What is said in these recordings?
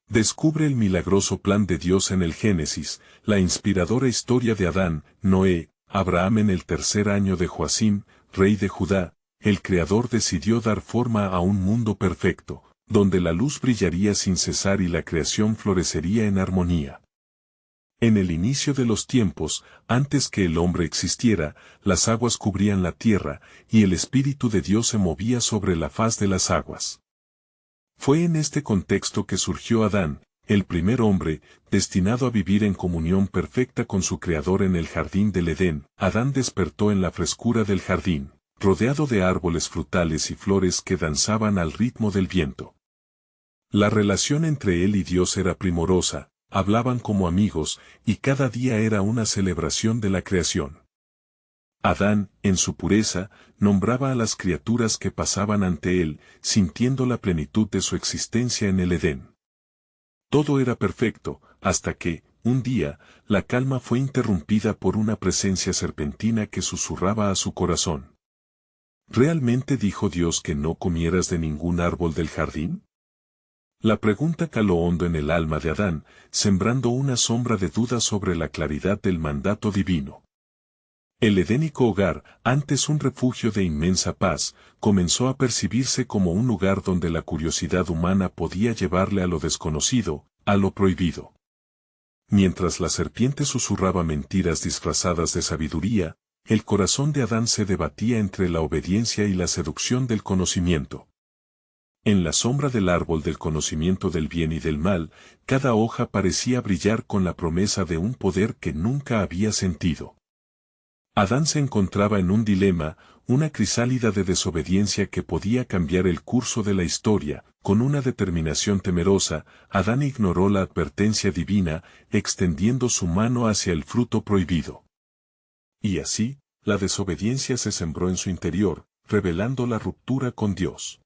Descubre el milagroso plan de Dios en el Génesis, la inspiradora historia de Adán, Noé, Abraham en el tercer año de Joacim, rey de Judá. El Creador decidió dar forma a un mundo perfecto, donde la luz brillaría sin cesar y la creación florecería en armonía. En el inicio de los tiempos, antes que el hombre existiera, las aguas cubrían la tierra, y el Espíritu de Dios se movía sobre la faz de las aguas. Fue en este contexto que surgió Adán, el primer hombre, destinado a vivir en comunión perfecta con su Creador en el jardín del Edén. Adán despertó en la frescura del jardín, rodeado de árboles frutales y flores que danzaban al ritmo del viento. La relación entre él y Dios era primorosa, hablaban como amigos, y cada día era una celebración de la creación. Adán, en su pureza, nombraba a las criaturas que pasaban ante él, sintiendo la plenitud de su existencia en el Edén. Todo era perfecto, hasta que, un día, la calma fue interrumpida por una presencia serpentina que susurraba a su corazón. ¿Realmente dijo Dios que no comieras de ningún árbol del jardín? La pregunta caló hondo en el alma de Adán, sembrando una sombra de duda sobre la claridad del mandato divino. El edénico hogar, antes un refugio de inmensa paz, comenzó a percibirse como un lugar donde la curiosidad humana podía llevarle a lo desconocido, a lo prohibido. Mientras la serpiente susurraba mentiras disfrazadas de sabiduría, el corazón de Adán se debatía entre la obediencia y la seducción del conocimiento. En la sombra del árbol del conocimiento del bien y del mal, cada hoja parecía brillar con la promesa de un poder que nunca había sentido. Adán se encontraba en un dilema, una crisálida de desobediencia que podía cambiar el curso de la historia. Con una determinación temerosa, Adán ignoró la advertencia divina, extendiendo su mano hacia el fruto prohibido. Y así, la desobediencia se sembró en su interior, revelando la ruptura con Dios.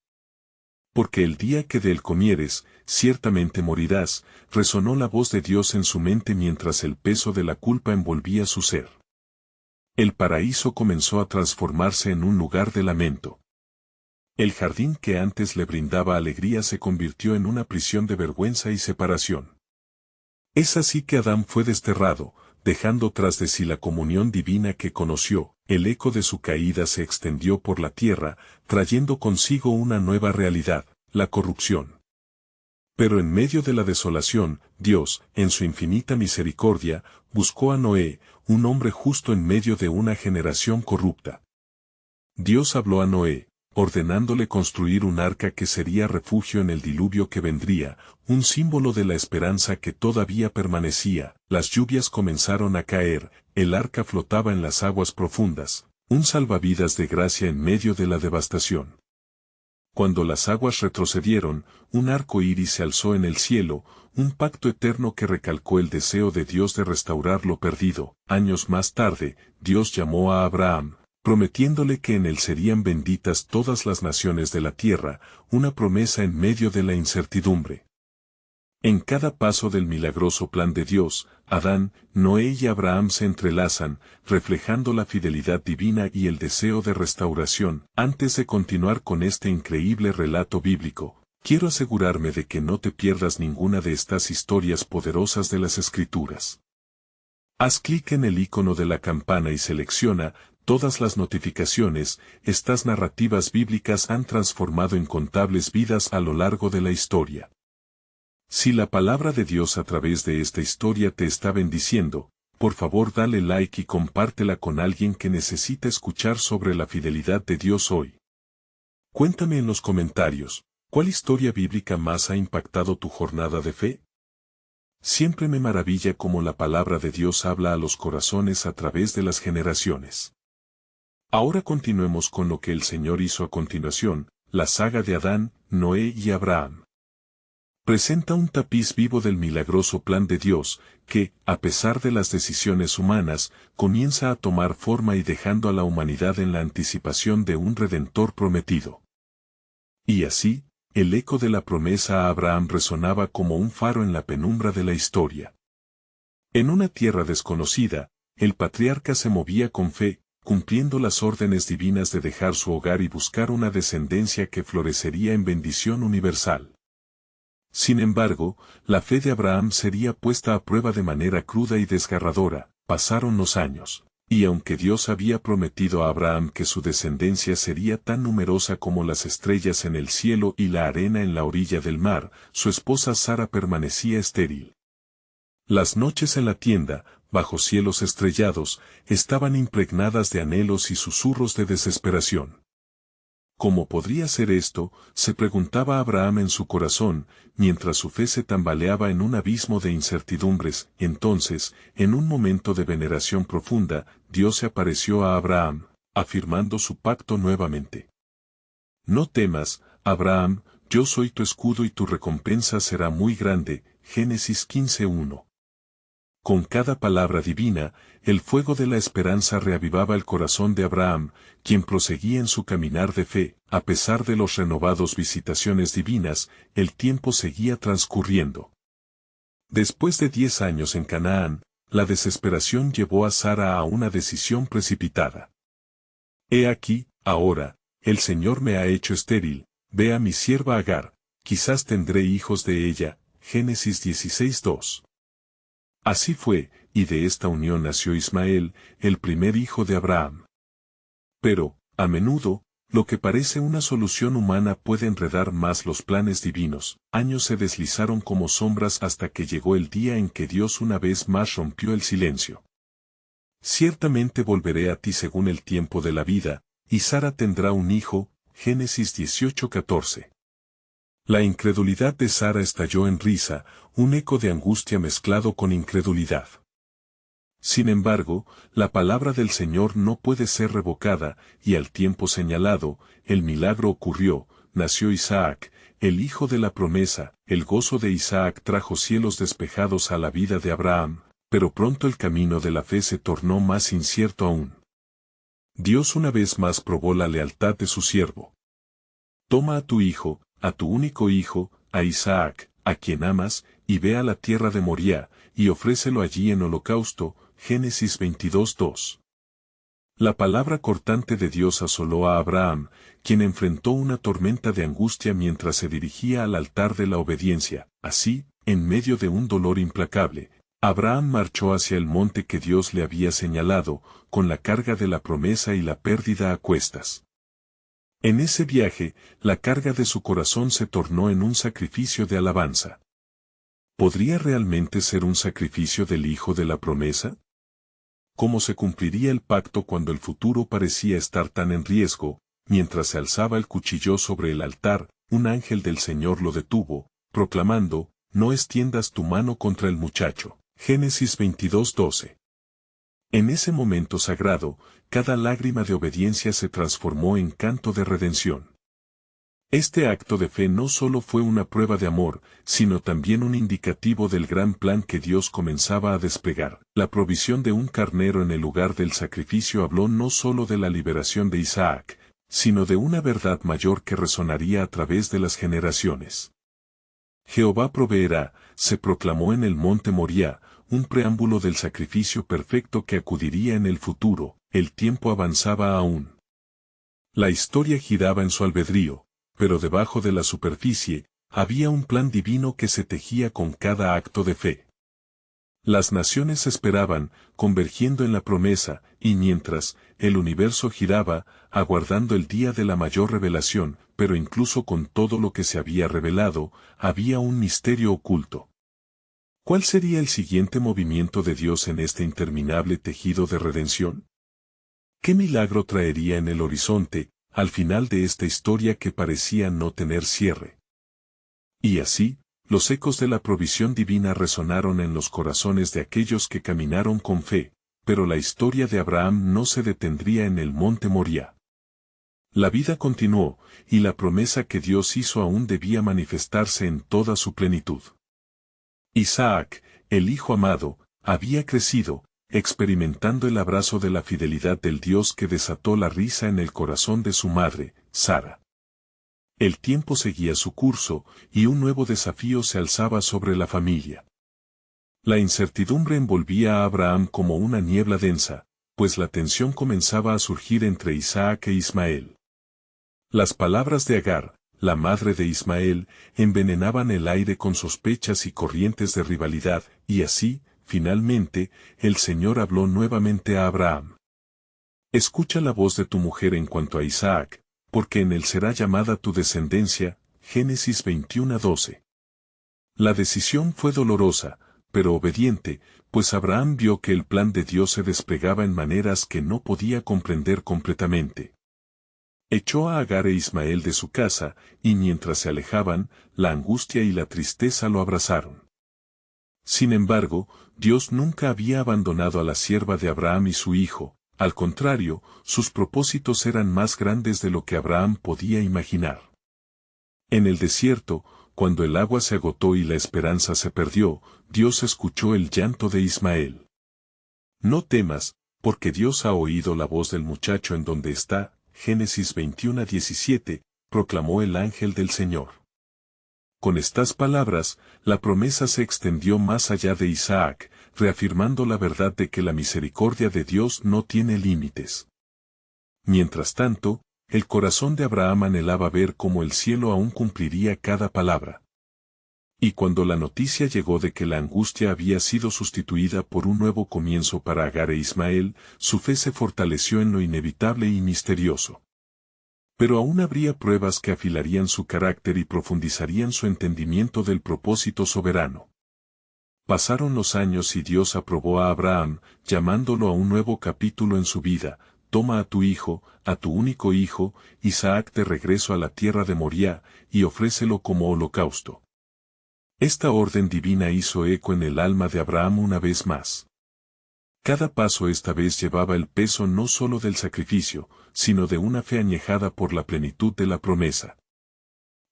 Porque el día que de él comieres, ciertamente morirás, resonó la voz de Dios en su mente mientras el peso de la culpa envolvía su ser. El paraíso comenzó a transformarse en un lugar de lamento. El jardín que antes le brindaba alegría se convirtió en una prisión de vergüenza y separación. Es así que Adán fue desterrado, dejando tras de sí la comunión divina que conoció. El eco de su caída se extendió por la tierra, trayendo consigo una nueva realidad, la corrupción. Pero en medio de la desolación, Dios, en su infinita misericordia, buscó a Noé, un hombre justo en medio de una generación corrupta. Dios habló a Noé, ordenándole construir un arca que sería refugio en el diluvio que vendría, un símbolo de la esperanza que todavía permanecía. Las lluvias comenzaron a caer, el arca flotaba en las aguas profundas, un salvavidas de gracia en medio de la devastación. Cuando las aguas retrocedieron, un arco iris se alzó en el cielo, un pacto eterno que recalcó el deseo de Dios de restaurar lo perdido. Años más tarde, Dios llamó a Abraham, prometiéndole que en él serían benditas todas las naciones de la tierra, una promesa en medio de la incertidumbre. En cada paso del milagroso plan de Dios, Adán, Noé y Abraham se entrelazan, reflejando la fidelidad divina y el deseo de restauración. Antes de continuar con este increíble relato bíblico, quiero asegurarme de que no te pierdas ninguna de estas historias poderosas de las Escrituras. Haz clic en el icono de la campana y selecciona todas las notificaciones. Estas narrativas bíblicas han transformado incontables vidas a lo largo de la historia. Si la palabra de Dios a través de esta historia te está bendiciendo, por favor dale like y compártela con alguien que necesita escuchar sobre la fidelidad de Dios hoy. Cuéntame en los comentarios, ¿cuál historia bíblica más ha impactado tu jornada de fe? Siempre me maravilla cómo la palabra de Dios habla a los corazones a través de las generaciones. Ahora continuemos con lo que el Señor hizo a continuación, la saga de Adán, Noé y Abraham. Presenta un tapiz vivo del milagroso plan de Dios, que, a pesar de las decisiones humanas, comienza a tomar forma y dejando a la humanidad en la anticipación de un Redentor prometido. Y así, el eco de la promesa a Abraham resonaba como un faro en la penumbra de la historia. En una tierra desconocida, el patriarca se movía con fe, cumpliendo las órdenes divinas de dejar su hogar y buscar una descendencia que florecería en bendición universal. Sin embargo, la fe de Abraham sería puesta a prueba de manera cruda y desgarradora. Pasaron los años. Y aunque Dios había prometido a Abraham que su descendencia sería tan numerosa como las estrellas en el cielo y la arena en la orilla del mar, su esposa Sara permanecía estéril. Las noches en la tienda, bajo cielos estrellados, estaban impregnadas de anhelos y susurros de desesperación. ¿Cómo podría ser esto?, se preguntaba Abraham en su corazón, mientras su fe se tambaleaba en un abismo de incertidumbres. Entonces, en un momento de veneración profunda, Dios se apareció a Abraham, afirmando su pacto nuevamente. No temas, Abraham, yo soy tu escudo y tu recompensa será muy grande. Génesis 15:1. Con cada palabra divina, el fuego de la esperanza reavivaba el corazón de Abraham, quien proseguía en su caminar de fe. A pesar de los renovados visitaciones divinas, el tiempo seguía transcurriendo. Después de 10 años en Canaán, la desesperación llevó a Sara a una decisión precipitada. He aquí, ahora, el Señor me ha hecho estéril, ve a mi sierva Agar, quizás tendré hijos de ella. Génesis 16:2. Así fue, y de esta unión nació Ismael, el primer hijo de Abraham. Pero, a menudo, lo que parece una solución humana puede enredar más los planes divinos. Años se deslizaron como sombras hasta que llegó el día en que Dios una vez más rompió el silencio. Ciertamente volveré a ti según el tiempo de la vida, y Sara tendrá un hijo. Génesis 18:14. La incredulidad de Sara estalló en risa, un eco de angustia mezclado con incredulidad. Sin embargo, la palabra del Señor no puede ser revocada, y al tiempo señalado, el milagro ocurrió, nació Isaac, el hijo de la promesa. El gozo de Isaac trajo cielos despejados a la vida de Abraham, pero pronto el camino de la fe se tornó más incierto aún. Dios una vez más probó la lealtad de su siervo. Toma a tu hijo, a tu único hijo, a Isaac, a quien amas, y ve a la tierra de Moriah, y ofrécelo allí en holocausto. Génesis 22:2. La palabra cortante de Dios asoló a Abraham, quien enfrentó una tormenta de angustia mientras se dirigía al altar de la obediencia. Así, en medio de un dolor implacable, Abraham marchó hacia el monte que Dios le había señalado, con la carga de la promesa y la pérdida a cuestas. En ese viaje, la carga de su corazón se tornó en un sacrificio de alabanza. ¿Podría realmente ser un sacrificio del hijo de la promesa? ¿Cómo se cumpliría el pacto cuando el futuro parecía estar tan en riesgo? Mientras se alzaba el cuchillo sobre el altar, un ángel del Señor lo detuvo, proclamando, no extiendas tu mano contra el muchacho. Génesis 22:12. En ese momento sagrado, cada lágrima de obediencia se transformó en canto de redención. Este acto de fe no solo fue una prueba de amor, sino también un indicativo del gran plan que Dios comenzaba a desplegar. La provisión de un carnero en el lugar del sacrificio habló no solo de la liberación de Isaac, sino de una verdad mayor que resonaría a través de las generaciones. Jehová proveerá, se proclamó en el monte Moriah, un preámbulo del sacrificio perfecto que acudiría en el futuro. El tiempo avanzaba aún. La historia giraba en su albedrío, pero debajo de la superficie, había un plan divino que se tejía con cada acto de fe. Las naciones esperaban, convergiendo en la promesa, y mientras, el universo giraba, aguardando el día de la mayor revelación. Pero incluso con todo lo que se había revelado, había un misterio oculto. ¿Cuál sería el siguiente movimiento de Dios en este interminable tejido de redención? ¿Qué milagro traería en el horizonte, al final de esta historia que parecía no tener cierre? Y así, los ecos de la provisión divina resonaron en los corazones de aquellos que caminaron con fe, pero la historia de Abraham no se detendría en el monte Moriah. La vida continuó, y la promesa que Dios hizo aún debía manifestarse en toda su plenitud. Isaac, el hijo amado, había crecido, experimentando el abrazo de la fidelidad del Dios que desató la risa en el corazón de su madre, Sara. El tiempo seguía su curso, y un nuevo desafío se alzaba sobre la familia. La incertidumbre envolvía a Abraham como una niebla densa, pues la tensión comenzaba a surgir entre Isaac e Ismael. Las palabras de Agar, la madre de Ismael, envenenaban el aire con sospechas y corrientes de rivalidad, y así, finalmente, el Señor habló nuevamente a Abraham. Escucha la voz de tu mujer en cuanto a Isaac, porque en él será llamada tu descendencia. Génesis 21:12. La decisión fue dolorosa, pero obediente, pues Abraham vio que el plan de Dios se desplegaba en maneras que no podía comprender completamente. Echó a Agar e Ismael de su casa, y mientras se alejaban, la angustia y la tristeza lo abrazaron. Sin embargo, Dios nunca había abandonado a la sierva de Abraham y su hijo, al contrario, sus propósitos eran más grandes de lo que Abraham podía imaginar. En el desierto, cuando el agua se agotó y la esperanza se perdió, Dios escuchó el llanto de Ismael. No temas, porque Dios ha oído la voz del muchacho en donde está. Génesis 21:17, proclamó el ángel del Señor. Con estas palabras, la promesa se extendió más allá de Isaac, reafirmando la verdad de que la misericordia de Dios no tiene límites. Mientras tanto, el corazón de Abraham anhelaba ver cómo el cielo aún cumpliría cada palabra. Y cuando la noticia llegó de que la angustia había sido sustituida por un nuevo comienzo para Agar e Ismael, su fe se fortaleció en lo inevitable y misterioso. Pero aún habría pruebas que afilarían su carácter y profundizarían su entendimiento del propósito soberano. Pasaron los años y Dios aprobó a Abraham, llamándolo a un nuevo capítulo en su vida. Toma a tu hijo, a tu único hijo, Isaac, de regreso a la tierra de Moriah, y ofrécelo como holocausto. Esta orden divina hizo eco en el alma de Abraham una vez más. Cada paso esta vez llevaba el peso no solo del sacrificio, sino de una fe añejada por la plenitud de la promesa.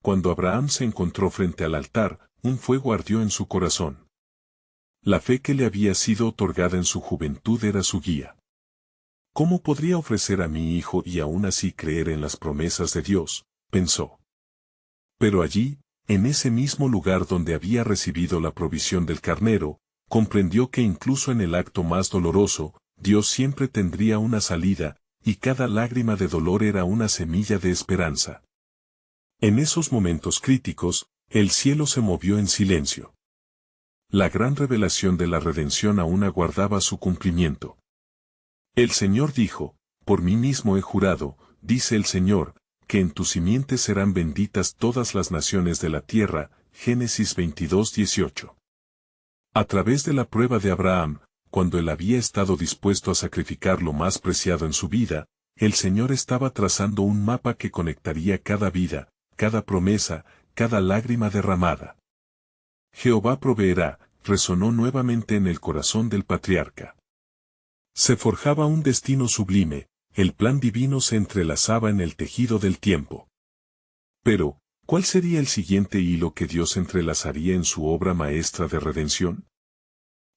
Cuando Abraham se encontró frente al altar, un fuego ardió en su corazón. La fe que le había sido otorgada en su juventud era su guía. ¿Cómo podría ofrecer a mi hijo y aún así creer en las promesas de Dios?, pensó. Pero allí, en ese mismo lugar donde había recibido la provisión del carnero, comprendió que incluso en el acto más doloroso, Dios siempre tendría una salida, y cada lágrima de dolor era una semilla de esperanza. En esos momentos críticos, el cielo se movió en silencio. La gran revelación de la redención aún aguardaba su cumplimiento. El Señor dijo: por mí mismo he jurado, dice el Señor, que en tu simiente serán benditas todas las naciones de la tierra. Génesis 22:18. A través de la prueba de Abraham, cuando él había estado dispuesto a sacrificar lo más preciado en su vida, el Señor estaba trazando un mapa que conectaría cada vida, cada promesa, cada lágrima derramada. Jehová proveerá, resonó nuevamente en el corazón del patriarca. Se forjaba un destino sublime, el plan divino se entrelazaba en el tejido del tiempo. Pero, ¿cuál sería el siguiente hilo que Dios entrelazaría en su obra maestra de redención?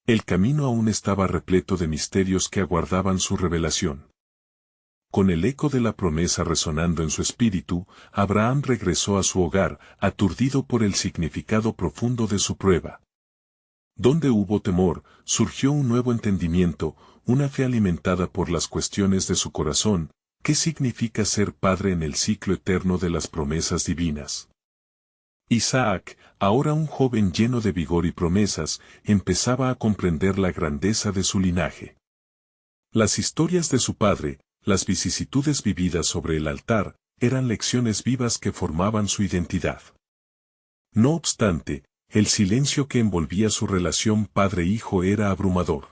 El camino aún estaba repleto de misterios que aguardaban su revelación. Con el eco de la promesa resonando en su espíritu, Abraham regresó a su hogar, aturdido por el significado profundo de su prueba. Donde hubo temor, surgió un nuevo entendimiento, una fe alimentada por las cuestiones de su corazón. ¿Qué significa ser padre en el ciclo eterno de las promesas divinas? Isaac, ahora un joven lleno de vigor y promesas, empezaba a comprender la grandeza de su linaje. Las historias de su padre, las vicisitudes vividas sobre el altar, eran lecciones vivas que formaban su identidad. No obstante, el silencio que envolvía su relación padre-hijo era abrumador.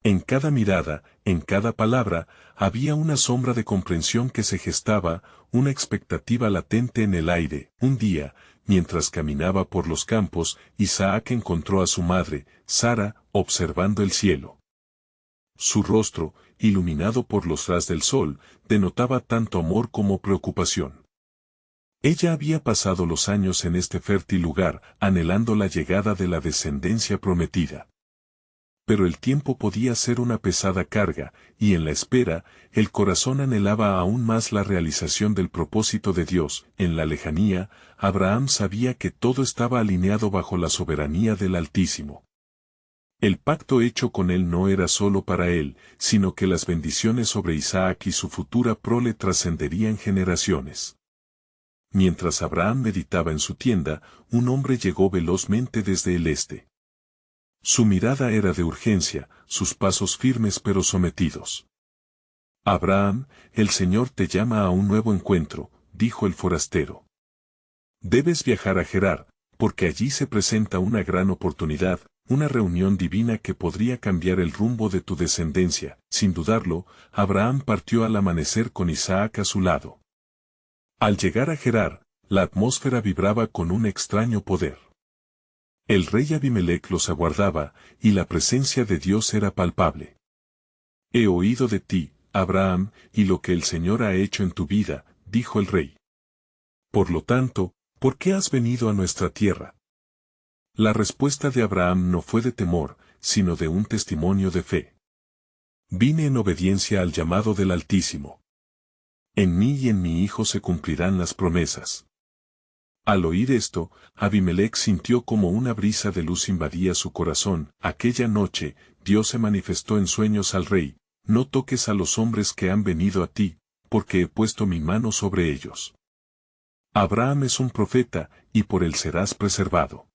En cada mirada, en cada palabra, había una sombra de comprensión que se gestaba, una expectativa latente en el aire. Un día, mientras caminaba por los campos, Isaac encontró a su madre, Sara, observando el cielo. Su rostro, iluminado por los ras del sol, denotaba tanto amor como preocupación. Ella había pasado los años en este fértil lugar, anhelando la llegada de la descendencia prometida. Pero el tiempo podía ser una pesada carga, y en la espera, el corazón anhelaba aún más la realización del propósito de Dios. En la lejanía, Abraham sabía que todo estaba alineado bajo la soberanía del Altísimo. El pacto hecho con él no era solo para él, sino que las bendiciones sobre Isaac y su futura prole trascenderían generaciones. mientras Abraham meditaba en su tienda, un hombre llegó velozmente desde el este. Su mirada era de urgencia, sus pasos firmes pero sometidos. Abraham, el Señor te llama a un nuevo encuentro, dijo el forastero. Debes viajar a Gerar, porque allí se presenta una gran oportunidad, una reunión divina que podría cambiar el rumbo de tu descendencia. Sin dudarlo, Abraham partió al amanecer con Isaac a su lado. Al llegar a Gerar, la atmósfera vibraba con un extraño poder. El rey Abimelec los aguardaba, y la presencia de Dios era palpable. He oído de ti, Abraham, y lo que el Señor ha hecho en tu vida, dijo el rey. Por lo tanto, ¿por qué has venido a nuestra tierra? La respuesta de Abraham no fue de temor, sino de un testimonio de fe. Vine en obediencia al llamado del Altísimo. En mí y en mi hijo se cumplirán las promesas. Al oír esto, Abimelec sintió como una brisa de luz invadía su corazón. Aquella noche, Dios se manifestó en sueños al rey: no toques a los hombres que han venido a ti, porque he puesto mi mano sobre ellos. Abraham es un profeta, y por él serás preservado.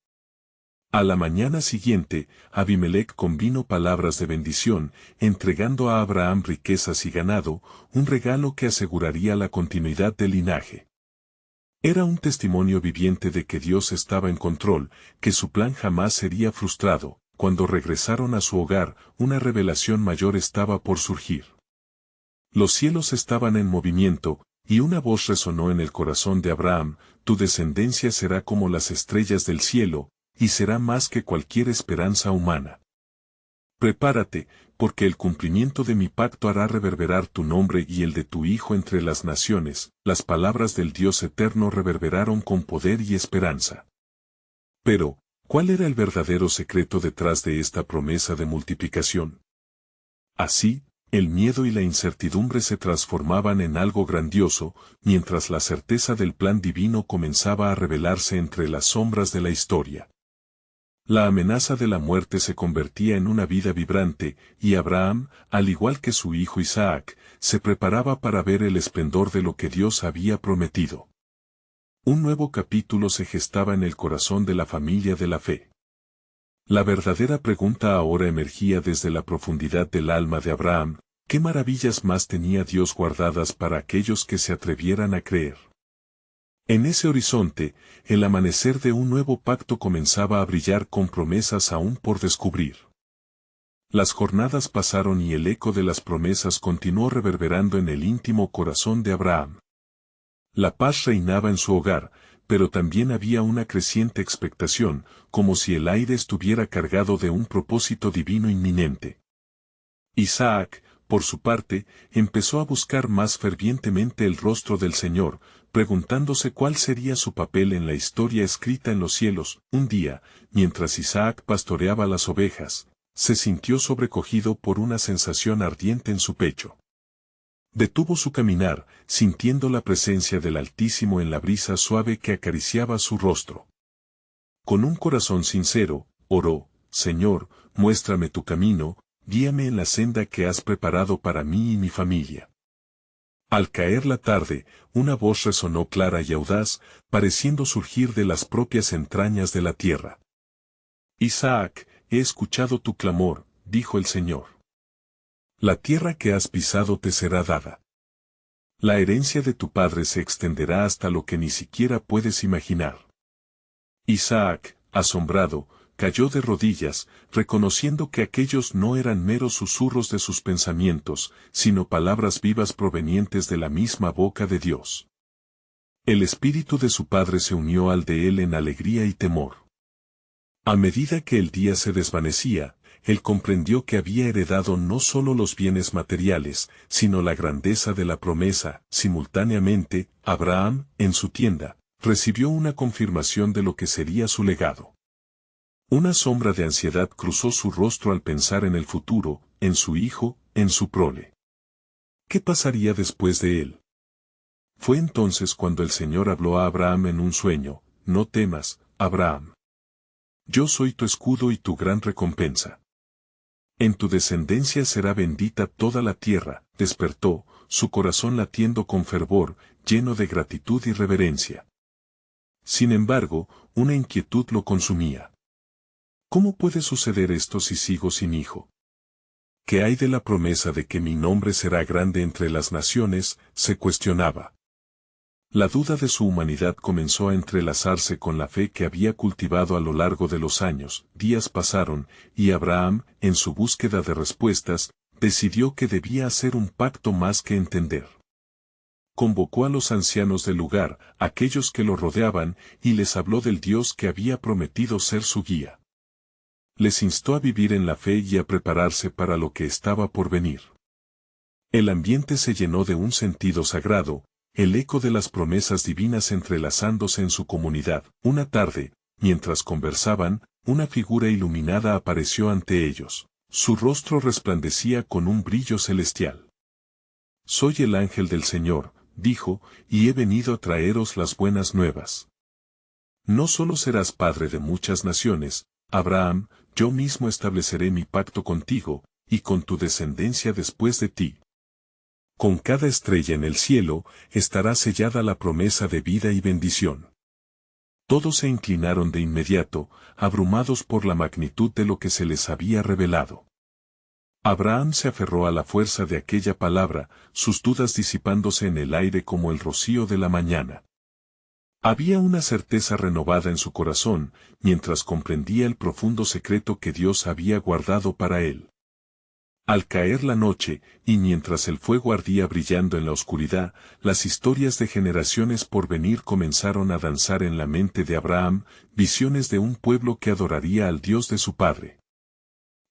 A la mañana siguiente, Abimelec convino palabras de bendición, entregando a Abraham riquezas y ganado, un regalo que aseguraría la continuidad del linaje. Era un testimonio viviente de que Dios estaba en control, que su plan jamás sería frustrado. Cuando regresaron a su hogar, una revelación mayor estaba por surgir. Los cielos estaban en movimiento, y una voz resonó en el corazón de Abraham: tu descendencia será como las estrellas del cielo, y será más que cualquier esperanza humana. Prepárate, porque el cumplimiento de mi pacto hará reverberar tu nombre y el de tu hijo entre las naciones. Las palabras del Dios eterno reverberaron con poder y esperanza. Pero, ¿cuál era el verdadero secreto detrás de esta promesa de multiplicación? Así, el miedo y la incertidumbre se transformaban en algo grandioso, mientras la certeza del plan divino comenzaba a revelarse entre las sombras de la historia. La amenaza de la muerte se convertía en una vida vibrante, y Abraham, al igual que su hijo Isaac, se preparaba para ver el esplendor de lo que Dios había prometido. Un nuevo capítulo se gestaba en el corazón de la familia de la fe. La verdadera pregunta ahora emergía desde la profundidad del alma de Abraham: ¿qué maravillas más tenía Dios guardadas para aquellos que se atrevieran a creer? En ese horizonte, el amanecer de un nuevo pacto comenzaba a brillar con promesas aún por descubrir. Las jornadas pasaron y el eco de las promesas continuó reverberando en el íntimo corazón de Abraham. La paz reinaba en su hogar, pero también había una creciente expectación, como si el aire estuviera cargado de un propósito divino inminente. Isaac, por su parte, empezó a buscar más fervientemente el rostro del Señor, preguntándose cuál sería su papel en la historia escrita en los cielos. Un día, mientras Isaac pastoreaba las ovejas, se sintió sobrecogido por una sensación ardiente en su pecho. Detuvo su caminar, sintiendo la presencia del Altísimo en la brisa suave que acariciaba su rostro. Con un corazón sincero, oró: Señor, muéstrame tu camino, guíame en la senda que has preparado para mí y mi familia. Al caer la tarde, una voz resonó clara y audaz, pareciendo surgir de las propias entrañas de la tierra. Isaac, he escuchado tu clamor, dijo el Señor. La tierra que has pisado te será dada. La herencia de tu padre se extenderá hasta lo que ni siquiera puedes imaginar. Isaac, asombrado, cayó de rodillas, reconociendo que aquellos no eran meros susurros de sus pensamientos, sino palabras vivas provenientes de la misma boca de Dios. El espíritu de su padre se unió al de él en alegría y temor. A medida que el día se desvanecía, él comprendió que había heredado no solo los bienes materiales, sino la grandeza de la promesa. Simultáneamente, Abraham, en su tienda, recibió una confirmación de lo que sería su legado. Una sombra de ansiedad cruzó su rostro al pensar en el futuro, en su hijo, en su prole. ¿Qué pasaría después de él? Fue entonces cuando el Señor habló a Abraham en un sueño: no temas, Abraham. Yo soy tu escudo y tu gran recompensa. En tu descendencia será bendita toda la tierra. Despertó, su corazón latiendo con fervor, lleno de gratitud y reverencia. Sin embargo, una inquietud lo consumía. ¿Cómo puede suceder esto si sigo sin hijo? ¿Qué hay de la promesa de que mi nombre será grande entre las naciones?, se cuestionaba. La duda de su humanidad comenzó a entrelazarse con la fe que había cultivado a lo largo de los años. Días pasaron, y Abraham, en su búsqueda de respuestas, decidió que debía hacer un pacto más que entender. Convocó a los ancianos del lugar, aquellos que lo rodeaban, y les habló del Dios que había prometido ser su guía. Les instó a vivir en la fe y a prepararse para lo que estaba por venir. El ambiente se llenó de un sentido sagrado, el eco de las promesas divinas entrelazándose en su comunidad. Una tarde, mientras conversaban, una figura iluminada apareció ante ellos. Su rostro resplandecía con un brillo celestial. «Soy el ángel del Señor», dijo, «y he venido a traeros las buenas nuevas. No solo serás padre de muchas naciones, Abraham, yo mismo estableceré mi pacto contigo, y con tu descendencia después de ti. Con cada estrella en el cielo, estará sellada la promesa de vida y bendición». Todos se inclinaron de inmediato, abrumados por la magnitud de lo que se les había revelado. Abraham se aferró a la fuerza de aquella palabra, sus dudas disipándose en el aire como el rocío de la mañana. Había una certeza renovada en su corazón, mientras comprendía el profundo secreto que Dios había guardado para él. Al caer la noche, y mientras el fuego ardía brillando en la oscuridad, las historias de generaciones por venir comenzaron a danzar en la mente de Abraham, visiones de un pueblo que adoraría al Dios de su padre.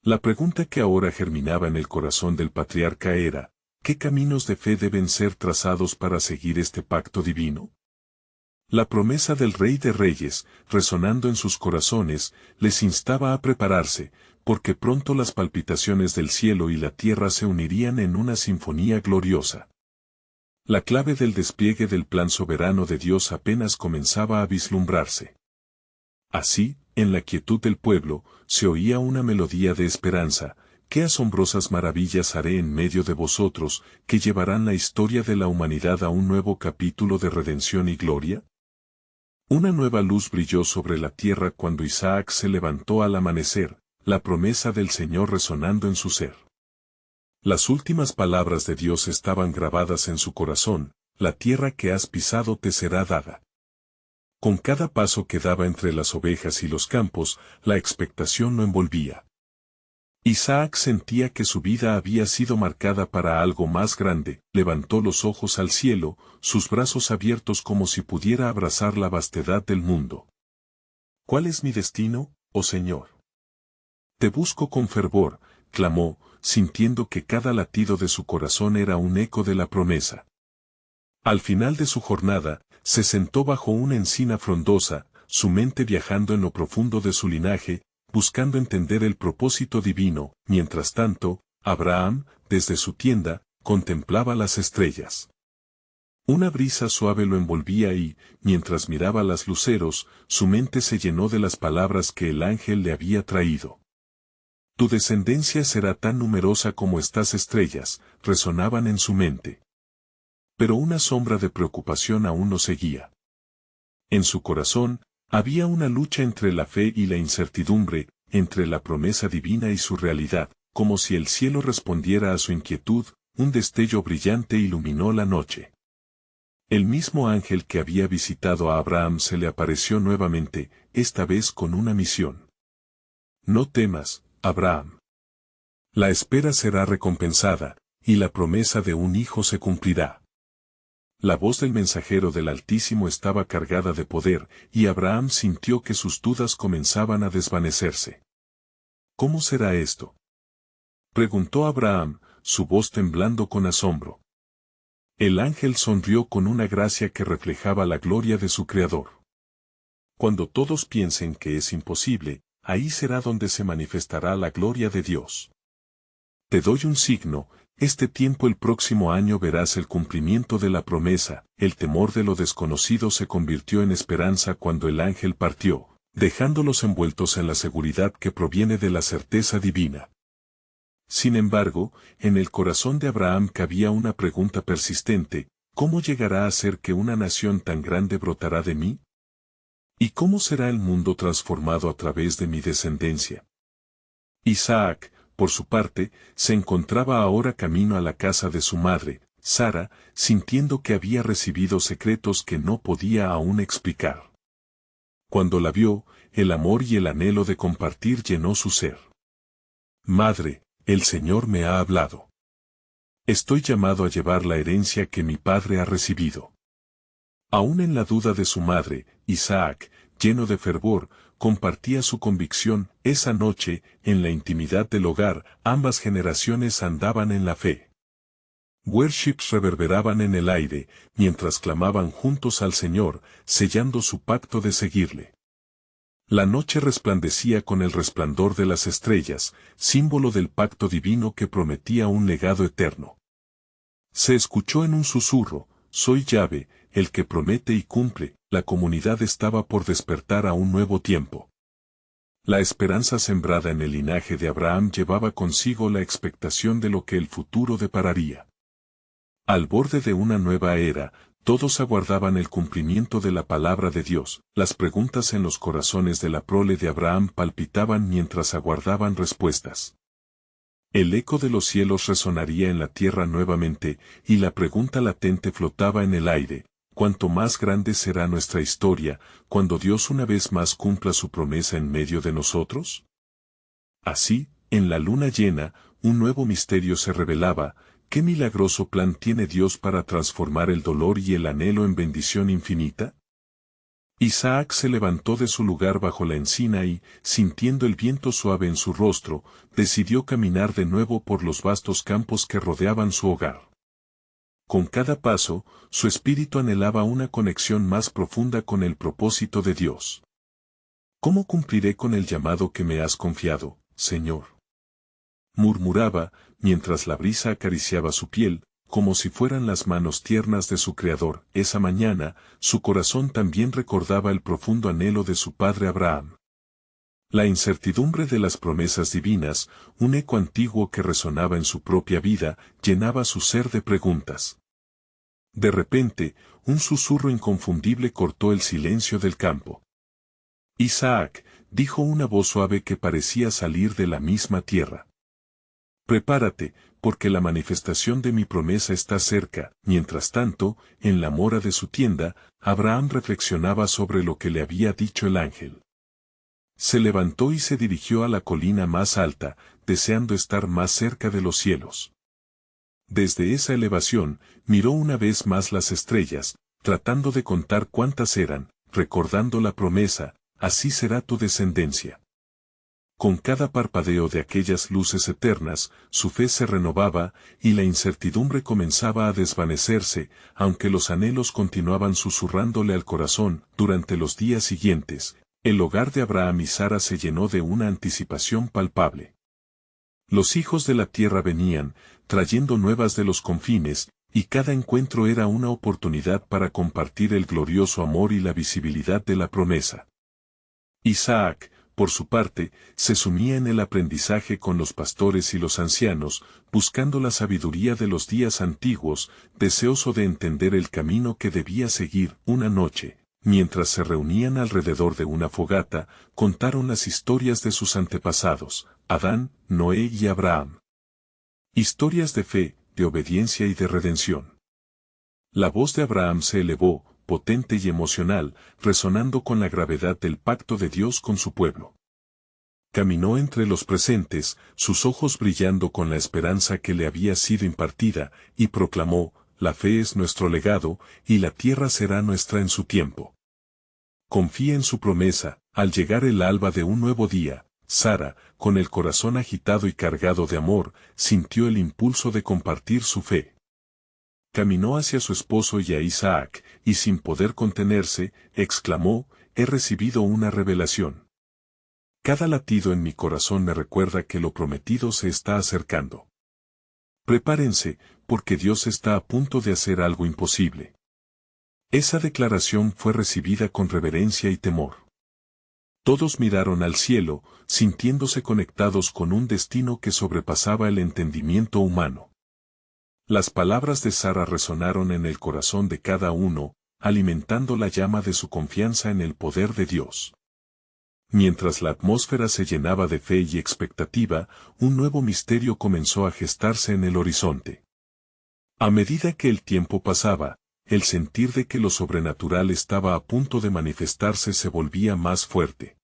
La pregunta que ahora germinaba en el corazón del patriarca era, ¿qué caminos de fe deben ser trazados para seguir este pacto divino? La promesa del Rey de Reyes, resonando en sus corazones, les instaba a prepararse, porque pronto las palpitaciones del cielo y la tierra se unirían en una sinfonía gloriosa. La clave del despliegue del plan soberano de Dios apenas comenzaba a vislumbrarse. Así, en la quietud del pueblo, se oía una melodía de esperanza. «Qué asombrosas maravillas haré en medio de vosotros, que llevarán la historia de la humanidad a un nuevo capítulo de redención y gloria». Una nueva luz brilló sobre la tierra cuando Isaac se levantó al amanecer, la promesa del Señor resonando en su ser. Las últimas palabras de Dios estaban grabadas en su corazón: «La tierra que has pisado te será dada». Con cada paso que daba entre las ovejas y los campos, la expectación lo envolvía. Isaac sentía que su vida había sido marcada para algo más grande. Levantó los ojos al cielo, sus brazos abiertos como si pudiera abrazar la vastedad del mundo. «¿Cuál es mi destino, oh Señor? Te busco con fervor», clamó, sintiendo que cada latido de su corazón era un eco de la promesa. Al final de su jornada, se sentó bajo una encina frondosa, su mente viajando en lo profundo de su linaje, buscando entender el propósito divino. Mientras tanto, Abraham, desde su tienda, contemplaba las estrellas. Una brisa suave lo envolvía y, mientras miraba las luceros, su mente se llenó de las palabras que el ángel le había traído. «Tu descendencia será tan numerosa como estas estrellas», resonaban en su mente. Pero una sombra de preocupación aún lo seguía. En su corazón, había una lucha entre la fe y la incertidumbre, entre la promesa divina y su realidad. Como si el cielo respondiera a su inquietud, un destello brillante iluminó la noche. El mismo ángel que había visitado a Abraham se le apareció nuevamente, esta vez con una misión. «No temas, Abraham. La espera será recompensada, y la promesa de un hijo se cumplirá». La voz del mensajero del Altísimo estaba cargada de poder, y Abraham sintió que sus dudas comenzaban a desvanecerse. «¿Cómo será esto?», preguntó Abraham, su voz temblando con asombro. El ángel sonrió con una gracia que reflejaba la gloria de su Creador. «Cuando todos piensen que es imposible, ahí será donde se manifestará la gloria de Dios. Te doy un signo. Este tiempo el próximo año verás el cumplimiento de la promesa». El temor de lo desconocido se convirtió en esperanza cuando el ángel partió, dejándolos envueltos en la seguridad que proviene de la certeza divina. Sin embargo, en el corazón de Abraham cabía una pregunta persistente: ¿cómo llegará a ser que una nación tan grande brotará de mí? ¿Y cómo será el mundo transformado a través de mi descendencia? Isaac, por su parte, se encontraba ahora camino a la casa de su madre, Sara, sintiendo que había recibido secretos que no podía aún explicar. Cuando la vio, el amor y el anhelo de compartir llenó su ser. Madre, el Señor me ha hablado. Estoy llamado a llevar la herencia que mi padre ha recibido. Aún en la duda de su madre, Isaac, lleno de fervor, compartía su convicción. Esa noche, en la intimidad del hogar, ambas generaciones andaban en la fe. Worships reverberaban en el aire, mientras clamaban juntos al Señor, sellando su pacto de seguirle. La noche resplandecía con el resplandor de las estrellas, símbolo del pacto divino que prometía un legado eterno. Se escuchó en un susurro: soy Yahvé, el que promete y cumple. La comunidad estaba por despertar a un nuevo tiempo. La esperanza sembrada en el linaje de Abraham llevaba consigo la expectación de lo que el futuro depararía. Al borde de una nueva era, todos aguardaban el cumplimiento de la palabra de Dios. Las preguntas en los corazones de la prole de Abraham palpitaban mientras aguardaban respuestas. El eco de los cielos resonaría en la tierra nuevamente, y la pregunta latente flotaba en el aire: ¿cuánto más grande será nuestra historia, cuando Dios una vez más cumpla su promesa en medio de nosotros? Así, en la luna llena, un nuevo misterio se revelaba. ¿Qué milagroso plan tiene Dios para transformar el dolor y el anhelo en bendición infinita? Isaac se levantó de su lugar bajo la encina y, sintiendo el viento suave en su rostro, decidió caminar de nuevo por los vastos campos que rodeaban su hogar. Con cada paso, su espíritu anhelaba una conexión más profunda con el propósito de Dios. ¿Cómo cumpliré con el llamado que me has confiado, Señor?, murmuraba, mientras la brisa acariciaba su piel, como si fueran las manos tiernas de su Creador. Esa mañana, su corazón también recordaba el profundo anhelo de su padre Abraham. La incertidumbre de las promesas divinas, un eco antiguo que resonaba en su propia vida, llenaba su ser de preguntas. De repente, un susurro inconfundible cortó el silencio del campo. Isaac, dijo una voz suave que parecía salir de la misma tierra. Prepárate, porque la manifestación de mi promesa está cerca. Mientras tanto, en la mora de su tienda, Abraham reflexionaba sobre lo que le había dicho el ángel. Se levantó y se dirigió a la colina más alta, deseando estar más cerca de los cielos. Desde esa elevación, miró una vez más las estrellas, tratando de contar cuántas eran, recordando la promesa: así será tu descendencia. Con cada parpadeo de aquellas luces eternas, su fe se renovaba, y la incertidumbre comenzaba a desvanecerse, aunque los anhelos continuaban susurrándole al corazón. Durante los días siguientes, el hogar de Abraham y Sara se llenó de una anticipación palpable. Los hijos de la tierra venían, trayendo nuevas de los confines, y cada encuentro era una oportunidad para compartir el glorioso amor y la visibilidad de la promesa. Isaac, por su parte, se sumía en el aprendizaje con los pastores y los ancianos, buscando la sabiduría de los días antiguos, deseoso de entender el camino que debía seguir. Una noche, mientras se reunían alrededor de una fogata, contaron las historias de sus antepasados, Adán, Noé y Abraham. Historias de fe, de obediencia y de redención. La voz de Abraham se elevó, potente y emocional, resonando con la gravedad del pacto de Dios con su pueblo. Caminó entre los presentes, sus ojos brillando con la esperanza que le había sido impartida, y proclamó: la fe es nuestro legado, y la tierra será nuestra en su tiempo. Confía en su promesa. Al llegar el alba de un nuevo día, Sara, con el corazón agitado y cargado de amor, sintió el impulso de compartir su fe. Caminó hacia su esposo y a Isaac, y sin poder contenerse, exclamó: he recibido una revelación. Cada latido en mi corazón me recuerda que lo prometido se está acercando. Prepárense, porque Dios está a punto de hacer algo imposible. Esa declaración fue recibida con reverencia y temor. Todos miraron al cielo, sintiéndose conectados con un destino que sobrepasaba el entendimiento humano. Las palabras de Sara resonaron en el corazón de cada uno: alimentando la llama de su confianza en el poder de Dios. Mientras la atmósfera se llenaba de fe y expectativa, un nuevo misterio comenzó a gestarse en el horizonte. A medida que el tiempo pasaba, el sentir de que lo sobrenatural estaba a punto de manifestarse se volvía más fuerte.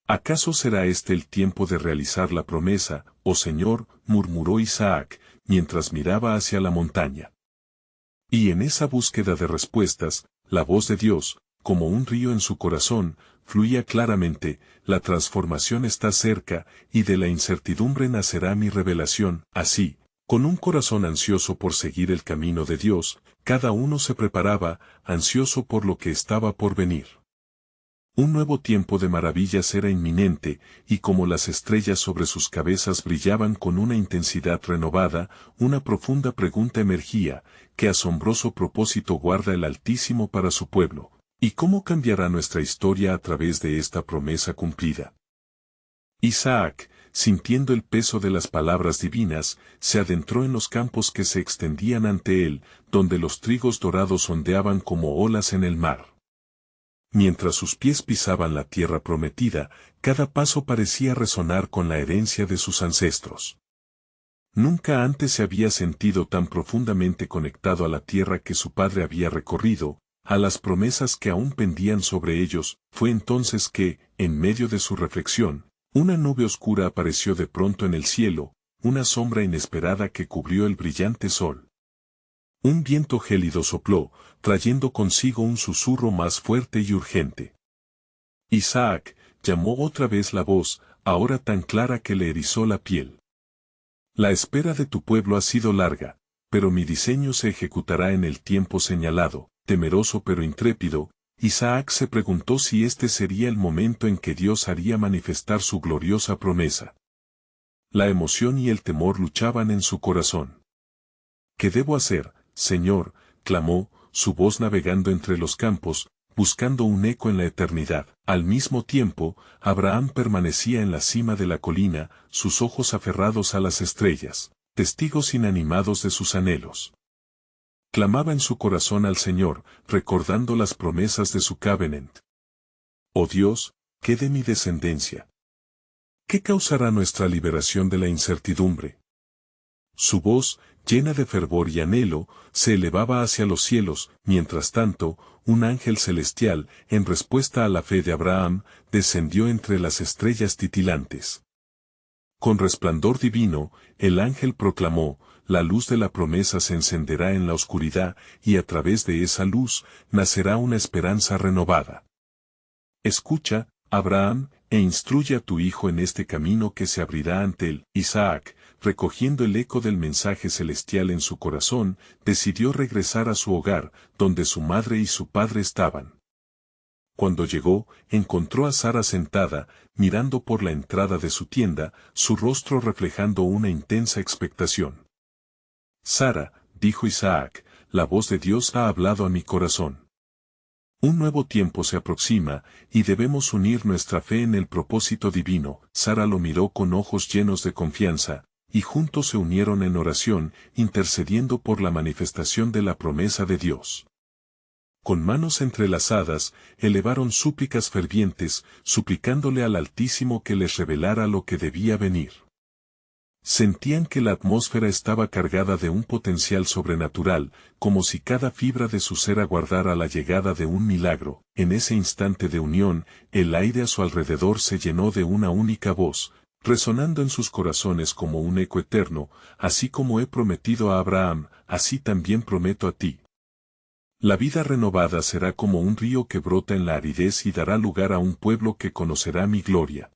¿Acaso será este el tiempo de realizar la promesa, oh Señor?, murmuró Isaac, mientras miraba hacia la montaña. Y en esa búsqueda de respuestas, la voz de Dios, como un río en su corazón, fluía claramente: la transformación está cerca, y de la incertidumbre nacerá mi revelación. Así, con un corazón ansioso por seguir el camino de Dios, cada uno se preparaba, ansioso por lo que estaba por venir. Un nuevo tiempo de maravillas era inminente, y como las estrellas sobre sus cabezas brillaban con una intensidad renovada, una profunda pregunta emergía: ¿qué asombroso propósito guarda el Altísimo para su pueblo? ¿Y cómo cambiará nuestra historia a través de esta promesa cumplida? Isaac, sintiendo el peso de las palabras divinas, se adentró en los campos que se extendían ante él, donde los trigos dorados ondeaban como olas en el mar. Mientras sus pies pisaban la tierra prometida, cada paso parecía resonar con la herencia de sus ancestros. Nunca antes se había sentido tan profundamente conectado a la tierra que su padre había recorrido, a las promesas que aún pendían sobre ellos. Fue entonces que, en medio de su reflexión, una nube oscura apareció de pronto en el cielo, una sombra inesperada que cubrió el brillante sol. Un viento gélido sopló, trayendo consigo un susurro más fuerte y urgente. Isaac, llamó otra vez la voz, ahora tan clara que le erizó la piel. La espera de tu pueblo ha sido larga, pero mi diseño se ejecutará en el tiempo señalado. Temeroso pero intrépido, Isaac se preguntó si este sería el momento en que Dios haría manifestar su gloriosa promesa. La emoción y el temor luchaban en su corazón. ¿Qué debo hacer, Señor?, clamó, su voz navegando entre los campos, buscando un eco en la eternidad. Al mismo tiempo, Abraham permanecía en la cima de la colina, sus ojos aferrados a las estrellas, testigos inanimados de sus anhelos. Clamaba en su corazón al Señor, recordando las promesas de su covenant. Oh Dios, ¿qué de mi descendencia? ¿Qué causará nuestra liberación de la incertidumbre? Su voz, llena de fervor y anhelo, se elevaba hacia los cielos. Mientras tanto, un ángel celestial, en respuesta a la fe de Abraham, descendió entre las estrellas titilantes. Con resplandor divino, el ángel proclamó: la luz de la promesa se encenderá en la oscuridad, y a través de esa luz, nacerá una esperanza renovada. Escucha, Abraham, e instruye a tu hijo en este camino que se abrirá ante él. Isaac, recogiendo el eco del mensaje celestial en su corazón, decidió regresar a su hogar, donde su madre y su padre estaban. Cuando llegó, encontró a Sara sentada, mirando por la entrada de su tienda, su rostro reflejando una intensa expectación. Sara, dijo Isaac, la voz de Dios ha hablado a mi corazón. Un nuevo tiempo se aproxima, y debemos unir nuestra fe en el propósito divino. Sara lo miró con ojos llenos de confianza, y juntos se unieron en oración, intercediendo por la manifestación de la promesa de Dios. Con manos entrelazadas, elevaron súplicas fervientes, suplicándole al Altísimo que les revelara lo que debía venir. Sentían que la atmósfera estaba cargada de un potencial sobrenatural, como si cada fibra de su ser aguardara la llegada de un milagro. En ese instante de unión, el aire a su alrededor se llenó de una única voz, resonando en sus corazones como un eco eterno: así como he prometido a Abraham, así también prometo a ti. La vida renovada será como un río que brota en la aridez y dará lugar a un pueblo que conocerá mi gloria.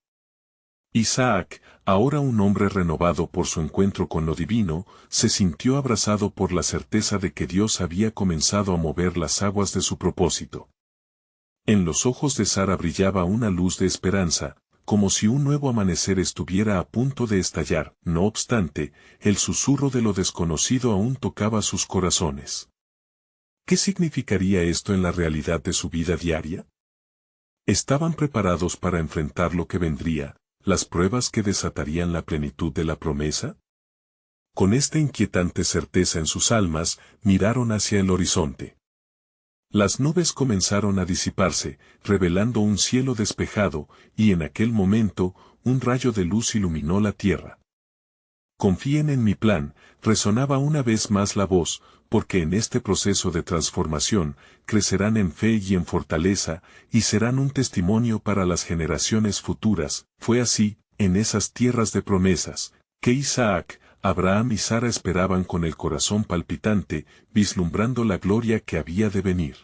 Isaac, ahora un hombre renovado por su encuentro con lo divino, se sintió abrazado por la certeza de que Dios había comenzado a mover las aguas de su propósito. En los ojos de Sara brillaba una luz de esperanza, como si un nuevo amanecer estuviera a punto de estallar. No obstante, el susurro de lo desconocido aún tocaba sus corazones. ¿Qué significaría esto en la realidad de su vida diaria? ¿Estaban preparados para enfrentar lo que vendría, las pruebas que desatarían la plenitud de la promesa? Con esta inquietante certeza en sus almas, miraron hacia el horizonte. Las nubes comenzaron a disiparse, revelando un cielo despejado, y en aquel momento, un rayo de luz iluminó la tierra. Confíen en mi plan, resonaba una vez más la voz, porque en este proceso de transformación, crecerán en fe y en fortaleza, y serán un testimonio para las generaciones futuras. Fue así, en esas tierras de promesas, que Isaac, Abraham y Sara esperaban con el corazón palpitante, vislumbrando la gloria que había de venir.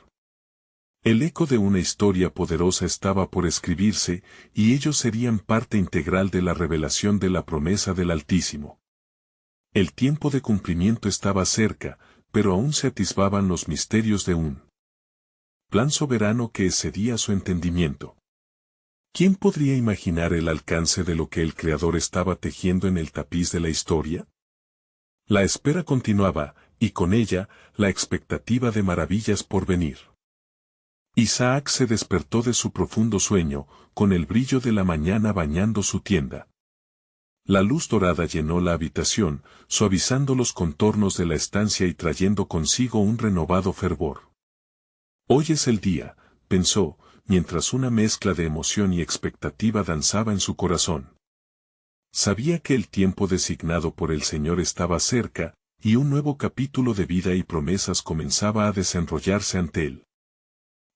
El eco de una historia poderosa estaba por escribirse, y ellos serían parte integral de la revelación de la promesa del Altísimo. El tiempo de cumplimiento estaba cerca, pero aún se atisbaban los misterios de un plan soberano que excedía su entendimiento. ¿Quién podría imaginar el alcance de lo que el Creador estaba tejiendo en el tapiz de la historia? La espera continuaba, y con ella, la expectativa de maravillas por venir. Isaac se despertó de su profundo sueño, con el brillo de la mañana bañando su tienda. La luz dorada llenó la habitación, suavizando los contornos de la estancia y trayendo consigo un renovado fervor. Hoy es el día, pensó, mientras una mezcla de emoción y expectativa danzaba en su corazón. Sabía que el tiempo designado por el Señor estaba cerca, y un nuevo capítulo de vida y promesas comenzaba a desenrollarse ante él.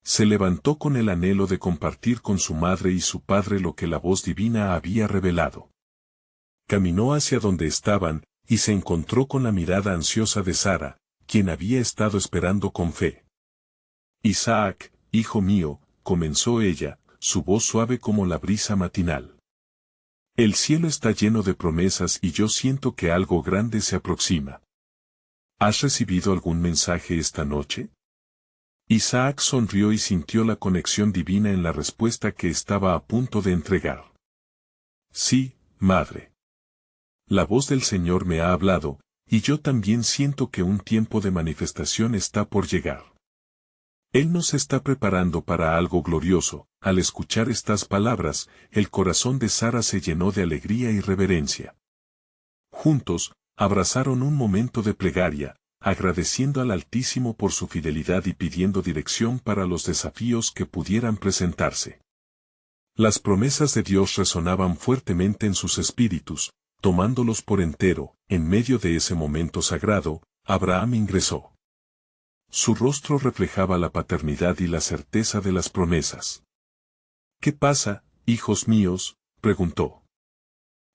Se levantó con el anhelo de compartir con su madre y su padre lo que la voz divina había revelado. Caminó hacia donde estaban, y se encontró con la mirada ansiosa de Sara, quien había estado esperando con fe. Isaac, hijo mío, comenzó ella, su voz suave como la brisa matinal. El cielo está lleno de promesas y yo siento que algo grande se aproxima. ¿Has recibido algún mensaje esta noche? Isaac sonrió y sintió la conexión divina en la respuesta que estaba a punto de entregar. Sí, madre. La voz del Señor me ha hablado, y yo también siento que un tiempo de manifestación está por llegar. Él nos está preparando para algo glorioso. Al escuchar estas palabras, el corazón de Sara se llenó de alegría y reverencia. Juntos, abrazaron un momento de plegaria, agradeciendo al Altísimo por su fidelidad y pidiendo dirección para los desafíos que pudieran presentarse. Las promesas de Dios resonaban fuertemente en sus espíritus, tomándolos por entero. En medio de ese momento sagrado, Abraham ingresó. Su rostro reflejaba la paternidad y la certeza de las promesas. ¿Qué pasa, hijos míos?, preguntó.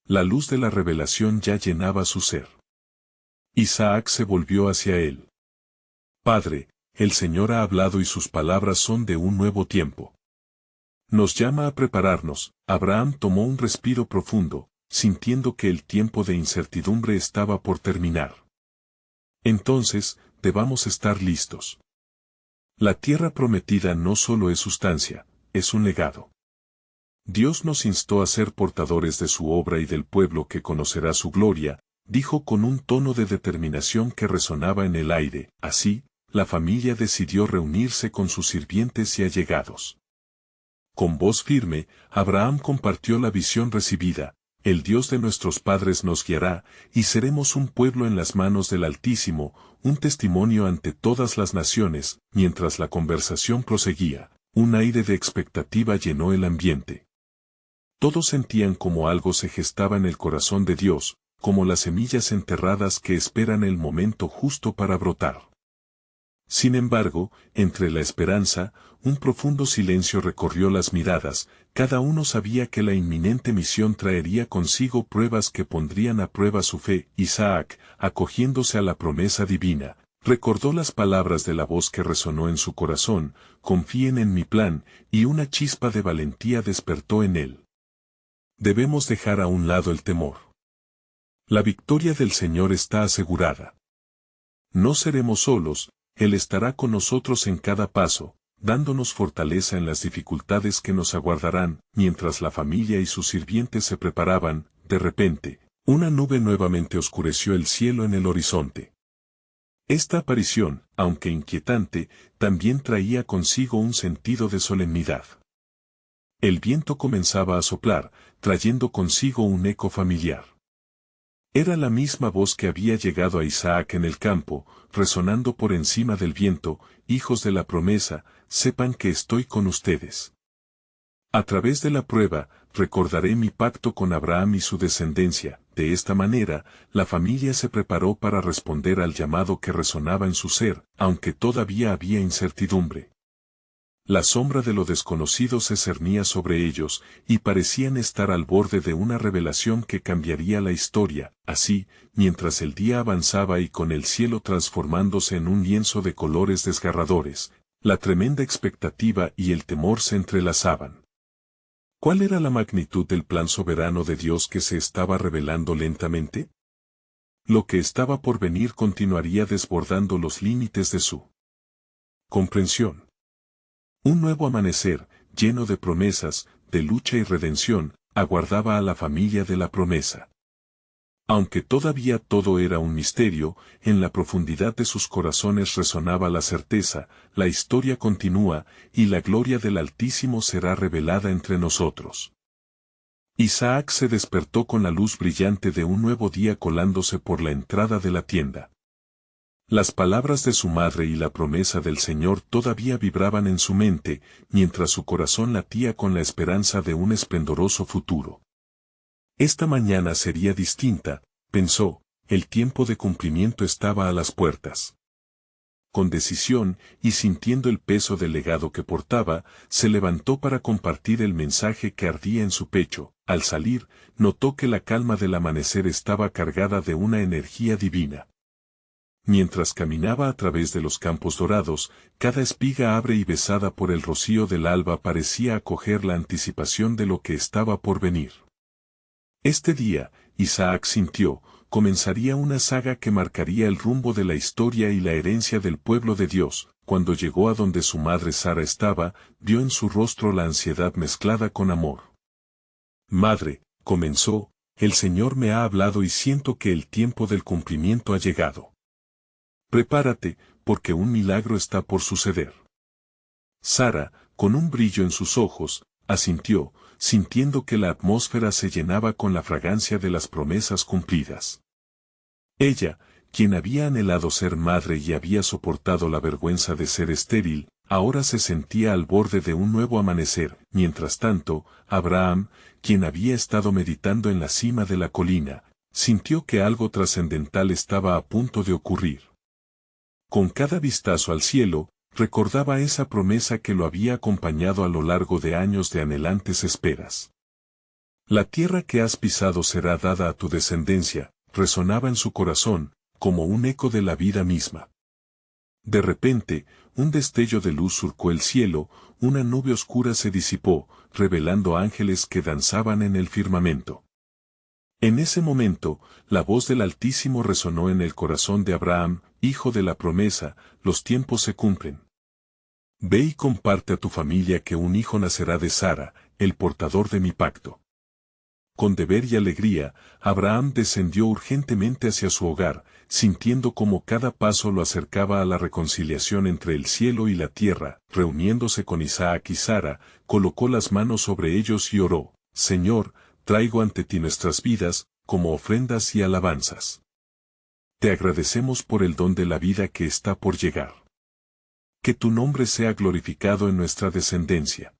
La luz de la revelación ya llenaba su ser. Isaac se volvió hacia él. Padre, el Señor ha hablado y sus palabras son de un nuevo tiempo. Nos llama a prepararnos. Abraham tomó un respiro profundo, sintiendo que el tiempo de incertidumbre estaba por terminar. Entonces, debamos estar listos. La tierra prometida no solo es sustancia, es un legado. Dios nos instó a ser portadores de su obra y del pueblo que conocerá su gloria, dijo con un tono de determinación que resonaba en el aire. Así, la familia decidió reunirse con sus sirvientes y allegados. Con voz firme, Abraham compartió la visión recibida. El Dios de nuestros padres nos guiará, y seremos un pueblo en las manos del Altísimo, un testimonio ante todas las naciones. Mientras la conversación proseguía, un aire de expectativa llenó el ambiente. Todos sentían como algo se gestaba en el corazón de Dios, como las semillas enterradas que esperan el momento justo para brotar. Sin embargo, entre la esperanza, un profundo silencio recorrió las miradas. Cada uno sabía que la inminente misión traería consigo pruebas que pondrían a prueba su fe. Isaac, acogiéndose a la promesa divina, recordó las palabras de la voz que resonó en su corazón: confíen en mi plan, y una chispa de valentía despertó en él. Debemos dejar a un lado el temor. La victoria del Señor está asegurada. No seremos solos. Él estará con nosotros en cada paso, dándonos fortaleza en las dificultades que nos aguardarán. Mientras la familia y sus sirvientes se preparaban, de repente, una nube nuevamente oscureció el cielo en el horizonte. Esta aparición, aunque inquietante, también traía consigo un sentido de solemnidad. El viento comenzaba a soplar, trayendo consigo un eco familiar. Era la misma voz que había llegado a Isaac en el campo, resonando por encima del viento: hijos de la promesa, sepan que estoy con ustedes. A través de la prueba, recordaré mi pacto con Abraham y su descendencia. De esta manera, la familia se preparó para responder al llamado que resonaba en su ser, aunque todavía había incertidumbre. La sombra de lo desconocido se cernía sobre ellos, y parecían estar al borde de una revelación que cambiaría la historia. Así, mientras el día avanzaba y con el cielo transformándose en un lienzo de colores desgarradores, la tremenda expectativa y el temor se entrelazaban. ¿Cuál era la magnitud del plan soberano de Dios que se estaba revelando lentamente? Lo que estaba por venir continuaría desbordando los límites de su comprensión. Un nuevo amanecer, lleno de promesas, de lucha y redención, aguardaba a la familia de la promesa. Aunque todavía todo era un misterio, en la profundidad de sus corazones resonaba la certeza: la historia continúa, y la gloria del Altísimo será revelada entre nosotros. Isaac se despertó con la luz brillante de un nuevo día colándose por la entrada de la tienda. Las palabras de su madre y la promesa del Señor todavía vibraban en su mente, mientras su corazón latía con la esperanza de un esplendoroso futuro. Esta mañana sería distinta, pensó, el tiempo de cumplimiento estaba a las puertas. Con decisión, y sintiendo el peso del legado que portaba, se levantó para compartir el mensaje que ardía en su pecho. Al salir, notó que la calma del amanecer estaba cargada de una energía divina. Mientras caminaba a través de los campos dorados, cada espiga abre y besada por el rocío del alba parecía acoger la anticipación de lo que estaba por venir. Este día, Isaac sintió, comenzaría una saga que marcaría el rumbo de la historia y la herencia del pueblo de Dios. Cuando llegó a donde su madre Sara estaba, vio en su rostro la ansiedad mezclada con amor. «Madre», comenzó, «el Señor me ha hablado y siento que el tiempo del cumplimiento ha llegado. Prepárate, porque un milagro está por suceder». Sara, con un brillo en sus ojos, asintió, sintiendo que la atmósfera se llenaba con la fragancia de las promesas cumplidas. Ella, quien había anhelado ser madre y había soportado la vergüenza de ser estéril, ahora se sentía al borde de un nuevo amanecer. Mientras tanto, Abraham, quien había estado meditando en la cima de la colina, sintió que algo trascendental estaba a punto de ocurrir. Con cada vistazo al cielo, recordaba esa promesa que lo había acompañado a lo largo de años de anhelantes esperas. «La tierra que has pisado será dada a tu descendencia», resonaba en su corazón, como un eco de la vida misma. De repente, un destello de luz surcó el cielo, una nube oscura se disipó, revelando ángeles que danzaban en el firmamento. En ese momento, la voz del Altísimo resonó en el corazón de Abraham: «Hijo de la promesa, los tiempos se cumplen. Ve y comparte a tu familia que un hijo nacerá de Sara, el portador de mi pacto». Con deber y alegría, Abraham descendió urgentemente hacia su hogar, sintiendo como cada paso lo acercaba a la reconciliación entre el cielo y la tierra. Reuniéndose con Isaac y Sara, colocó las manos sobre ellos y oró: «Señor, traigo ante ti nuestras vidas, como ofrendas y alabanzas. Te agradecemos por el don de la vida que está por llegar. Que tu nombre sea glorificado en nuestra descendencia».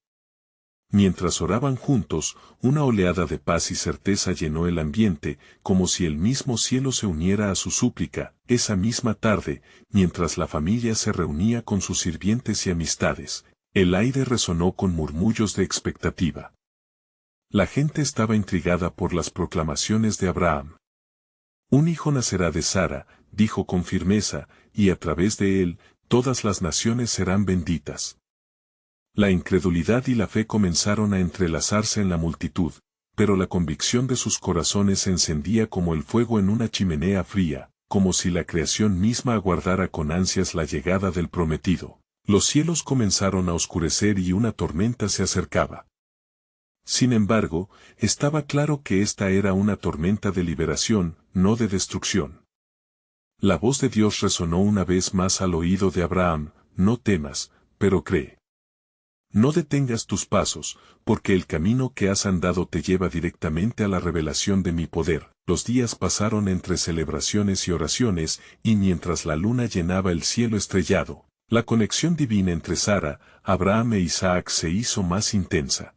Mientras oraban juntos, una oleada de paz y certeza llenó el ambiente, como si el mismo cielo se uniera a su súplica. Esa misma tarde, mientras la familia se reunía con sus sirvientes y amistades, el aire resonó con murmullos de expectativa. La gente estaba intrigada por las proclamaciones de Abraham. «Un hijo nacerá de Sara», dijo con firmeza, «y a través de él, todas las naciones serán benditas». La incredulidad y la fe comenzaron a entrelazarse en la multitud, pero la convicción de sus corazones se encendía como el fuego en una chimenea fría, como si la creación misma aguardara con ansias la llegada del prometido. Los cielos comenzaron a oscurecer y una tormenta se acercaba. Sin embargo, estaba claro que esta era una tormenta de liberación, no de destrucción. La voz de Dios resonó una vez más al oído de Abraham: «No temas, pero cree. No detengas tus pasos, porque el camino que has andado te lleva directamente a la revelación de mi poder». Los días pasaron entre celebraciones y oraciones, y mientras la luna llenaba el cielo estrellado, la conexión divina entre Sara, Abraham e Isaac se hizo más intensa.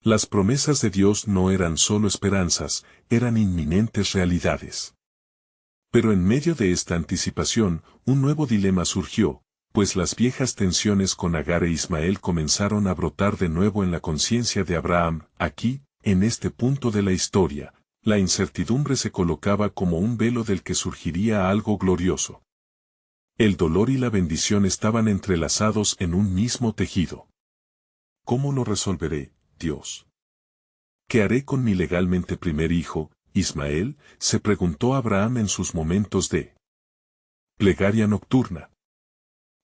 Las promesas de Dios no eran solo esperanzas, eran inminentes realidades. Pero en medio de esta anticipación, un nuevo dilema surgió, pues las viejas tensiones con Agar e Ismael comenzaron a brotar de nuevo en la conciencia de Abraham. Aquí, en este punto de la historia, la incertidumbre se colocaba como un velo del que surgiría algo glorioso. El dolor y la bendición estaban entrelazados en un mismo tejido. ¿Cómo lo resolveré, Dios? ¿Qué haré con mi legalmente primer hijo, Ismael?, se preguntó Abraham en sus momentos de plegaria nocturna.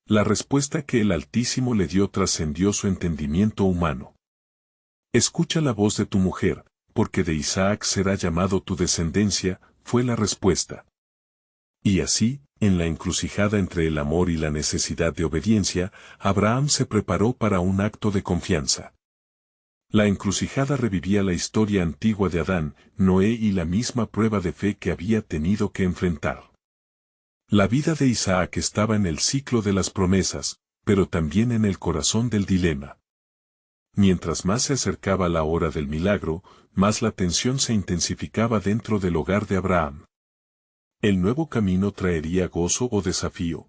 La respuesta que el Altísimo le dio trascendió su entendimiento humano. Escucha la voz de tu mujer, porque de Isaac será llamado tu descendencia, fue la respuesta. Y así, en la encrucijada entre el amor y la necesidad de obediencia, Abraham se preparó para un acto de confianza. La encrucijada revivía la historia antigua de Adán, Noé y la misma prueba de fe que había tenido que enfrentar. La vida de Isaac estaba en el ciclo de las promesas, pero también en el corazón del dilema. Mientras más se acercaba la hora del milagro, más la tensión se intensificaba dentro del hogar de Abraham. ¿El nuevo camino traería gozo o desafío?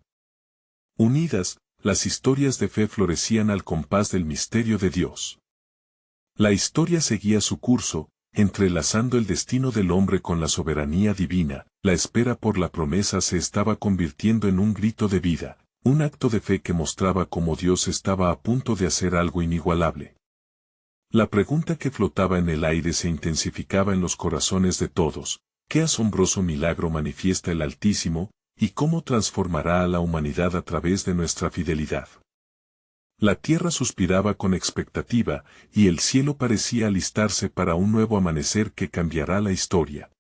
Unidas, las historias de fe florecían al compás del misterio de Dios. La historia seguía su curso, entrelazando el destino del hombre con la soberanía divina. La espera por la promesa se estaba convirtiendo en un grito de vida, un acto de fe que mostraba cómo Dios estaba a punto de hacer algo inigualable. La pregunta que flotaba en el aire se intensificaba en los corazones de todos: ¿qué asombroso milagro manifiesta el Altísimo, y cómo transformará a la humanidad a través de nuestra fidelidad? La tierra suspiraba con expectativa, y el cielo parecía alistarse para un nuevo amanecer que cambiará la historia.